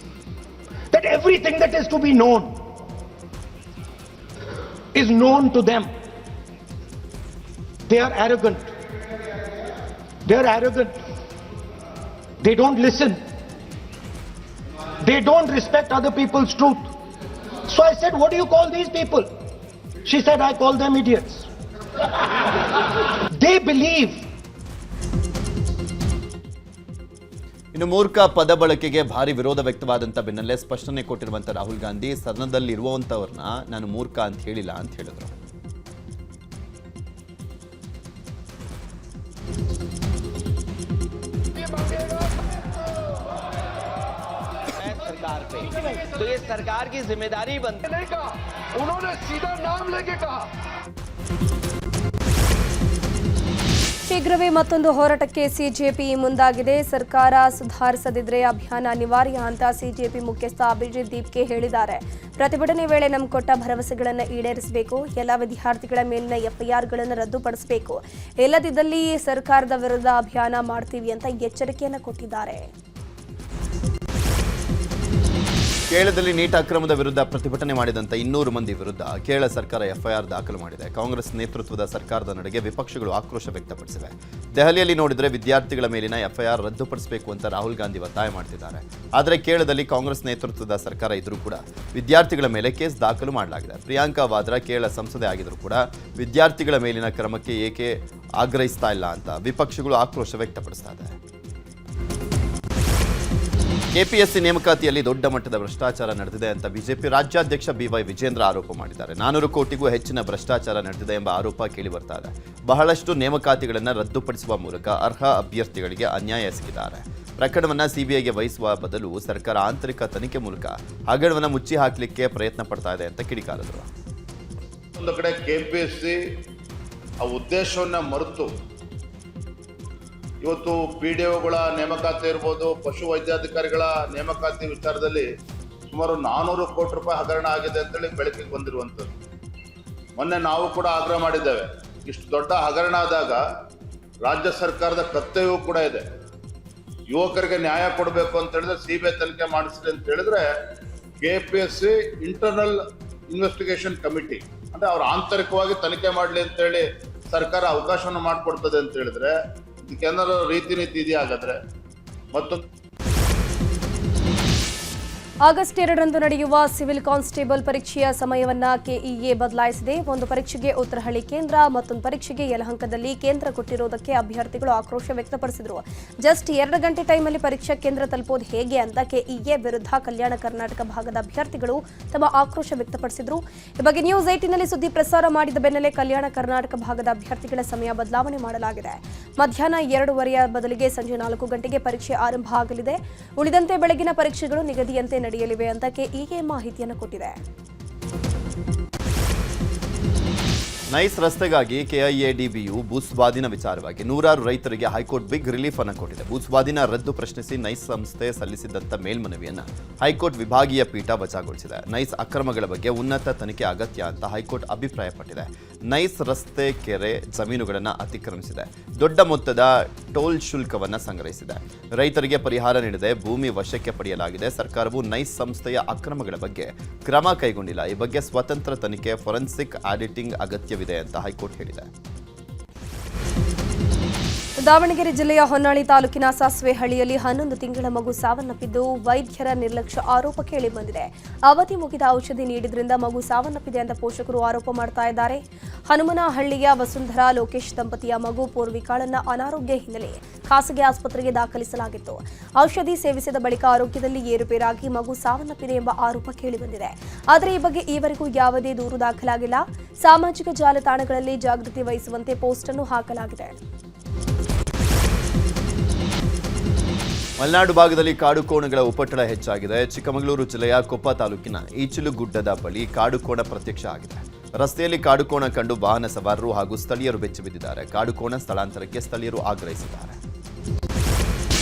that everything that is to be known is known to them. They are arrogant. They are arrogant. They don't listen. They don't respect other people's truth. So I said, what do you call these people? She said, I call them idiots. They believe. ಇನ್ನು ಮೂರ್ಖ ಪದ ಬಳಕೆಗೆ ಭಾರಿ ವಿರೋಧ ವ್ಯಕ್ತವಾದಂಥ ಬೆನ್ನಲ್ಲೇ ಸ್ಪಷ್ಟನೆ ಕೊಟ್ಟಿರುವಂಥ ರಾಹುಲ್ ಗಾಂಧಿ ಸದನದಲ್ಲಿರುವಂಥವ್ರನ್ನ ನಾನು ಮೂರ್ಖ ಅಂತ ಹೇಳಿಲ್ಲ ಅಂತ ಹೇಳಿದರು. तो ये सरकार की जिम्मेदारी बनती है। उन्होंने सीधा नाम लेके कहा। ಶೀಘ್ರವೇ ಮತ್ತೊಂದು ಹೋರಾಟಕ್ಕೆ ಸಿಜೆಪಿ ಮುಂದಾಗಿದೆ. ಸರ್ಕಾರ ಸುಧಾರಿಸದಿದ್ರೆ ಅಭಿಯಾನ ಅನಿವಾರ್ಯ ಅಂತ ಸಿಜೆಪಿ ಮುಖ್ಯಸ್ಥ ಅಭಿಜಿತ್ ದೀಪ್ಗೆ ಹೇಳಿದ್ದಾರೆ. ಪ್ರತಿಭಟನೆ ವೇಳೆ ನಮ್ಗೆ ಕೊಟ್ಟ ಭರವಸೆಗಳನ್ನು ಈಡೇರಿಸಬೇಕು, ಎಲ್ಲ ವಿದ್ಯಾರ್ಥಿಗಳ ಮೇಲಿನ ಎಫ್ಐಆರ್ಗಳನ್ನು ರದ್ದುಪಡಿಸಬೇಕು, ಇಲ್ಲದಿದ್ದಲ್ಲಿ ಸರ್ಕಾರದ ವಿರುದ್ಧ ಅಭಿಯಾನ ಮಾಡ್ತೀವಿ ಅಂತ ಎಚ್ಚರಿಕೆಯನ್ನು ಕೊಟ್ಟಿದ್ದಾರೆ. ಕೇರಳದಲ್ಲಿ ನೀಟ್ ಅಕ್ರಮದ ವಿರುದ್ಧ ಪ್ರತಿಭಟನೆ ಮಾಡಿದಂಥ 200 ಮಂದಿ ವಿರುದ್ಧ ಕೇರಳ ಸರ್ಕಾರ ಎಫ್ಐಆರ್ ದಾಖಲು ಮಾಡಿದೆ. ಕಾಂಗ್ರೆಸ್ ನೇತೃತ್ವದ ಸರ್ಕಾರದ ನಡೆಗೆ ವಿಪಕ್ಷಗಳು ಆಕ್ರೋಶ ವ್ಯಕ್ತಪಡಿಸಿವೆ. ದೆಹಲಿಯಲ್ಲಿ ನೋಡಿದರೆ ವಿದ್ಯಾರ್ಥಿಗಳ ಮೇಲಿನ ಎಫ್ಐಆರ್ ರದ್ದುಪಡಿಸಬೇಕು ಅಂತ ರಾಹುಲ್ ಗಾಂಧಿ ಒತ್ತಾಯ ಮಾಡ್ತಿದ್ದಾರೆ. ಆದರೆ ಕೇರಳದಲ್ಲಿ ಕಾಂಗ್ರೆಸ್ ನೇತೃತ್ವದ ಸರ್ಕಾರ ಇದ್ರೂ ಕೂಡ ವಿದ್ಯಾರ್ಥಿಗಳ ಮೇಲೆ ಕೇಸ್ ದಾಖಲು ಮಾಡಲಾಗಿದೆ. ಪ್ರಿಯಾಂಕಾ ವಾದ್ರಾ ಕೇರಳ ಸಂಸದೆ ಆಗಿದ್ರು ಕೂಡ ವಿದ್ಯಾರ್ಥಿಗಳ ಮೇಲಿನ ಕ್ರಮಕ್ಕೆ ಏಕೆ ಆಗ್ರಹಿಸ್ತಾ ಇಲ್ಲ ಅಂತ ವಿಪಕ್ಷಗಳು ಆಕ್ರೋಶ ವ್ಯಕ್ತಪಡಿಸ್ತಾ ಇದ್ದಾರೆ. ಕೆಪಿಎಸ್ಸಿ ನೇಮಕಾತಿಯಲ್ಲಿ ದೊಡ್ಡ ಮಟ್ಟದ ಭ್ರಷ್ಟಾಚಾರ ನಡೆದಿದೆ ಅಂತ ಬಿಜೆಪಿ ರಾಜ್ಯಾಧ್ಯಕ್ಷ ಬಿವೈ ವಿಜೇಂದ್ರ ಆರೋಪ ಮಾಡಿದ್ದಾರೆ. 400 ಕೋಟಿಗೂ ಹೆಚ್ಚಿನ ಭ್ರಷ್ಟಾಚಾರ ನಡೆದಿದೆ ಎಂಬ ಆರೋಪ ಕೇಳಿ ಬರ್ತಾ ಇದೆ. ಬಹಳಷ್ಟು ನೇಮಕಾತಿಗಳನ್ನು ರದ್ದುಪಡಿಸುವ ಮೂಲಕ ಅರ್ಹ ಅಭ್ಯರ್ಥಿಗಳಿಗೆ ಅನ್ಯಾಯ ಎಸಗಿದ್ದಾರೆ. ಪ್ರಕರಣವನ್ನು ಸಿಬಿಐಗೆ ವಹಿಸುವ ಬದಲು ಸರ್ಕಾರ ಆಂತರಿಕ ತನಿಖೆ ಮೂಲಕ ಹಗರಣವನ್ನು ಮುಚ್ಚಿ ಹಾಕಲಿಕ್ಕೆ ಪ್ರಯತ್ನ ಪಡ್ತಾ ಇದೆ ಅಂತ ಕಿಡಿಕಾರಿದರು. ಒಂದು ಕಡೆ ಕೆಪಿಎಸ್ಸಿ ಆ ಉದ್ದೇಶವನ್ನ ಮರೆತು ಇವತ್ತು PDOಗಳ ನೇಮಕಾತಿ ಇರ್ಬೋದು, ಪಶು ವೈದ್ಯಾಧಿಕಾರಿಗಳ ನೇಮಕಾತಿ ವಿಚಾರದಲ್ಲಿ ಸುಮಾರು 400 ಕೋಟಿ ರೂಪಾಯಿ ಹಗರಣ ಆಗಿದೆ ಅಂತೇಳಿ ಬೆಳಕಿಗೆ ಬಂದಿರುವಂಥದ್ದು. ಮೊನ್ನೆ ನಾವು ಕೂಡ ಆಗ್ರಹ ಮಾಡಿದ್ದೇವೆ. ಇಷ್ಟು ದೊಡ್ಡ ಹಗರಣ ಆದಾಗ ರಾಜ್ಯ ಸರ್ಕಾರದ ಕರ್ತವ್ಯವೂ ಕೂಡ ಇದೆ. ಯುವಕರಿಗೆ ನ್ಯಾಯ ಕೊಡಬೇಕು ಅಂತ ಹೇಳಿದ್ರೆ ಸಿಬಿಐ ತನಿಖೆ ಮಾಡಿಸಿದೆ ಅಂತ ಹೇಳಿದ್ರೆ ಕೆಪಿಎಸ್ಸಿ ಇಂಟರ್ನಲ್ ಇನ್ವೆಸ್ಟಿಗೇಷನ್ ಕಮಿಟಿ ಅಂದ್ರೆ ಅವ್ರು ಆಂತರಿಕವಾಗಿ ತನಿಖೆ ಮಾಡಲಿ ಅಂತೇಳಿ ಸರ್ಕಾರ ಅವಕಾಶವನ್ನು ಮಾಡಿಕೊಡ್ತದೆ ಅಂತ ಹೇಳಿದ್ರೆ ಇದಕ್ಕೇನಾದ್ರು ರೀತಿ ನೀತಿ ಇದೆಯಾ? ಹಾಗಾದ್ರೆ ಮತ್ತೊಂದು ಆಗಸ್ಟ್ 2ರಂದು ನಡೆಯುವ ಸಿವಿಲ್ ಕಾನ್ಸ್ಟೇಬಲ್ ಪರೀಕ್ಷೆಯ ಸಮಯವನ್ನ ಕೆಇಎ ಬದಲಾಯಿಸಿದೆ. ಒಂದು ಪರೀಕ್ಷೆಗೆ ಉತ್ತರಹಳ್ಳಿ ಕೇಂದ್ರ, ಮತ್ತೊಂದು ಪರೀಕ್ಷೆಗೆ ಯಲಹಂಕದಲ್ಲಿ ಕೇಂದ್ರ ಕೊಟ್ಟಿರುವುದಕ್ಕೆ ಅಭ್ಯರ್ಥಿಗಳು ಆಕ್ರೋಶ ವ್ಯಕ್ತಪಡಿಸಿದರು. ಜಸ್ಟ್ 2 ಗಂಟೆ ಟೈಮಲ್ಲಿ ಪರೀಕ್ಷಾ ಕೇಂದ್ರ ತಲುಪೋದು ಹೇಗೆ ಅಂತ ಕೆಇಎ ವಿರುದ್ಧ ಕಲ್ಯಾಣ ಕರ್ನಾಟಕ ಭಾಗದ ಅಭ್ಯರ್ಥಿಗಳು ತಮ್ಮ ಆಕ್ರೋಶ ವ್ಯಕ್ತಪಡಿಸಿದರು. ಈ ಬಗ್ಗೆ ನ್ಯೂಸ್ 18ನಲ್ಲಿ ಸುದ್ದಿ ಪ್ರಸಾರ ಮಾಡಿದ ಬೆನ್ನಲ್ಲೇ ಕಲ್ಯಾಣ ಕರ್ನಾಟಕ ಭಾಗದ ಅಭ್ಯರ್ಥಿಗಳ ಸಮಯ ಬದಲಾವಣೆ ಮಾಡಲಾಗಿದೆ. ಮಧ್ಯಾಹ್ನ 2:30 ಬದಲಿಗೆ ಸಂಜೆ 4 ಗಂಟೆಗೆ ಪರೀಕ್ಷೆ ಆರಂಭ ಆಗಲಿದೆ. ಉಳಿದಂತೆ ಬೆಳಗಿನ ಪರೀಕ್ಷೆಗಳು ನಿಗದಿಯಂತೆ ನಡೆಯಲಿವೆ ಅಂತ ಕೆಇಎ ಮಾಹಿತಿಯನ್ನು ಕೊಟ್ಟಿದೆ. ನೈಸ್ ರಸ್ತೆಗಾಗಿ ಕೆಐಎಡಿಬಿಯು ಭೂಸ್ವಾಧೀನ ವಿಚಾರವಾಗಿ ನೂರಾರು ರೈತರಿಗೆ ಹೈಕೋರ್ಟ್ ಬಿಗ್ ರಿಲೀಫ್ ಅನ್ನು ಕೊಟ್ಟಿದೆ. ಭೂಸ್ವಾಧೀನ ರದ್ದು ಪ್ರಶ್ನಿಸಿ ನೈಸ್ ಸಂಸ್ಥೆ ಸಲ್ಲಿಸಿದ್ದಂಥ ಮೇಲ್ಮನವಿಯನ್ನು ಹೈಕೋರ್ಟ್ ವಿಭಾಗೀಯ ಪೀಠ ವಜಾಗೊಳಿಸಿದೆ. ನೈಸ್ ಅಕ್ರಮಗಳ ಬಗ್ಗೆ ಉನ್ನತ ತನಿಖೆ ಅಗತ್ಯ ಅಂತ ಹೈಕೋರ್ಟ್ ಅಭಿಪ್ರಾಯಪಟ್ಟಿದೆ. ನೈಸ್ ರಸ್ತೆ, ಕೆರೆ, ಜಮೀನುಗಳನ್ನು ಅತಿಕ್ರಮಿಸಿದೆ. ದೊಡ್ಡ ಮೊತ್ತದ ಟೋಲ್ ಶುಲ್ಕವನ್ನು ಸಂಗ್ರಹಿಸಿದೆ. ರೈತರಿಗೆ ಪರಿಹಾರ ನೀಡದೆ ಭೂಮಿ ವಶಕ್ಕೆ ಪಡೆಯಲಾಗಿದೆ. ಸರ್ಕಾರವು ನೈಸ್ ಸಂಸ್ಥೆಯ ಅಕ್ರಮಗಳ ಬಗ್ಗೆ ಕ್ರಮ ಕೈಗೊಂಡಿಲ್ಲ. ಈ ಬಗ್ಗೆ ಸ್ವತಂತ್ರ ತನಿಖೆ, ಫೊರೆನ್ಸಿಕ್ ಆಡಿಟಿಂಗ್ ಅಗತ್ಯವಿದೆ ಅಂತ ಹೈಕೋರ್ಟ್ ಹೇಳಿದೆ. ದಾವಣಗೆರೆ ಜಿಲ್ಲೆಯ ಹೊನ್ನಾಳಿ ತಾಲೂಕಿನ ಸಾಸ್ವೆಹಳ್ಳಿಯಲ್ಲಿ 11 ತಿಂಗಳ ಮಗು ಸಾವನ್ನಪ್ಪಿದ್ದು ವೈದ್ಯರ ನಿರ್ಲಕ್ಷ್ಯ ಆರೋಪ ಕೇಳಿಬಂದಿದೆ. ಅವಧಿ ಮುಗಿದ ಔಷಧಿ ನೀಡಿದ್ರಿಂದ ಮಗು ಸಾವನ್ನಪ್ಪಿದೆ ಅಂತ ಪೋಷಕರು ಆರೋಪ ಮಾಡ್ತಾ ಇದ್ದಾರೆ. ಹನುಮನಹಳ್ಳಿಯ ವಸುಂಧರಾ ಲೋಕೇಶ್ ದಂಪತಿಯ ಮಗು ಪೂರ್ವಿಕಾಳನ್ನ ಅನಾರೋಗ್ಯ ಹಿನ್ನೆಲೆ ಖಾಸಗಿ ಆಸ್ಪತ್ರೆಗೆ ದಾಖಲಿಸಲಾಗಿತ್ತು. ಔಷಧಿ ಸೇವಿಸಿದ ಬಳಿಕ ಆರೋಗ್ಯದಲ್ಲಿ ಏರುಪೇರಾಗಿ ಮಗು ಸಾವನ್ನಪ್ಪಿದೆ ಎಂಬ ಆರೋಪ ಕೇಳಿಬಂದಿದೆ. ಆದರೆ ಈ ಬಗ್ಗೆ ಈವರೆಗೂ ಯಾವುದೇ ದೂರು ದಾಖಲಾಗಿಲ್ಲ. ಸಾಮಾಜಿಕ ಜಾಲತಾಣಗಳಲ್ಲಿ ಜಾಗೃತಿ ವಹಿಸುವಂತೆ ಪೋಸ್ಟ್ ಅನ್ನು ಹಾಕಲಾಗಿದೆ. ಮಲೆನಾಡು ಭಾಗದಲ್ಲಿ ಕಾಡುಕೋಣಗಳ ಉಪಟಳ ಹೆಚ್ಚಾಗಿದೆ. ಚಿಕ್ಕಮಗಳೂರು ಜಿಲ್ಲೆಯ ಕೊಪ್ಪ ತಾಲೂಕಿನ ಈಚಲುಗುಡ್ಡದ ಬಳಿ ಕಾಡುಕೋಣ ಪ್ರತ್ಯಕ್ಷ ಆಗಿದೆ. ರಸ್ತೆಯಲ್ಲಿ ಕಾಡುಕೋಣ ಕಂಡು ವಾಹನ ಸವಾರರು ಹಾಗೂ ಸ್ಥಳೀಯರು ಬೆಚ್ಚಿಬಿದ್ದಿದ್ದಾರೆ. ಕಾಡುಕೋಣ ಸ್ಥಳಾಂತರಕ್ಕೆ ಸ್ಥಳೀಯರು ಆಗ್ರಹಿಸಿದ್ದಾರೆ.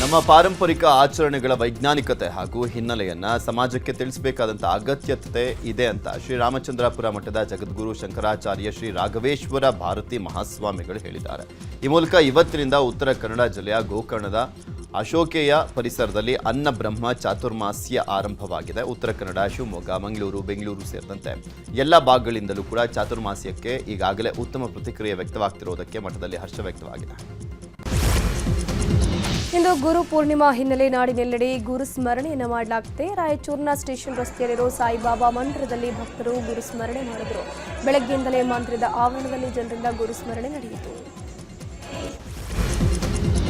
ನಮ್ಮ ಪಾರಂಪರಿಕ ಆಚರಣೆಗಳ ವೈಜ್ಞಾನಿಕತೆ ಹಾಗೂ ಹಿನ್ನೆಲೆಯನ್ನ ಸಮಾಜಕ್ಕೆ ತಿಳಿಸಬೇಕಾದಂಥ ಅಗತ್ಯತೆ ಇದೆ ಅಂತ ಶ್ರೀರಾಮಚಂದ್ರಾಪುರ ಮಠದ ಜಗದ್ಗುರು ಶಂಕರಾಚಾರ್ಯ ಶ್ರೀ ರಾಘವೇಶ್ವರ ಭಾರತಿ ಮಹಾಸ್ವಾಮಿಗಳು ಹೇಳಿದ್ದಾರೆ. ಈ ಮೂಲಕ ಇವತ್ತಿನಿಂದ ಉತ್ತರ ಕನ್ನಡ ಜಿಲ್ಲೆಯ ಗೋಕರ್ಣದ ಅಶೋಕೆಯ ಪರಿಸರದಲ್ಲಿ ಅನ್ನ ಬ್ರಹ್ಮ ಚಾತುರ್ಮಾಸ್ಯ ಆರಂಭವಾಗಿದೆ. ಉತ್ತರ ಕನ್ನಡ, ಶಿವಮೊಗ್ಗ, ಮಂಗಳೂರು, ಬೆಂಗಳೂರು ಸೇರಿದಂತೆ ಎಲ್ಲ ಭಾಗಗಳಿಂದಲೂ ಕೂಡ ಚಾತುರ್ಮಾಸ್ಯಕ್ಕೆ ಈಗಾಗಲೇ ಉತ್ತಮ ಪ್ರತಿಕ್ರಿಯೆ ವ್ಯಕ್ತವಾಗ್ತಿರೋದಕ್ಕೆ ಮಠದಲ್ಲಿ ಹರ್ಷ ವ್ಯಕ್ತವಾಗಿದೆ. ಇಂದು ಗುರು ಪೂರ್ಣಿಮಾ ಹಿನ್ನೆಲೆ ನಾಡಿನೆಲ್ಲೆಡೆ ಗುರು ಸ್ಮರಣೆಯನ್ನು ಮಾಡಲಾಗಿದೆ. ರಾಯಚೂರಿನ ಸ್ಟೇಷನ್ ರಸ್ತೆಯಲ್ಲಿರೋ ಸಾಯಿಬಾಬಾ ಮಂದಿರದಲ್ಲಿ ಭಕ್ತರು ಗುರು ಸ್ಮರಣೆ ಮಾಡಿದರು. ಬೆಳಗ್ಗೆಯಿಂದಲೇ ಮಂದಿರದ ಆವರಣದಲ್ಲಿ ಜನರಿಂದ ಗುರು ಸ್ಮರಣೆ ನಡೆಯಿತು.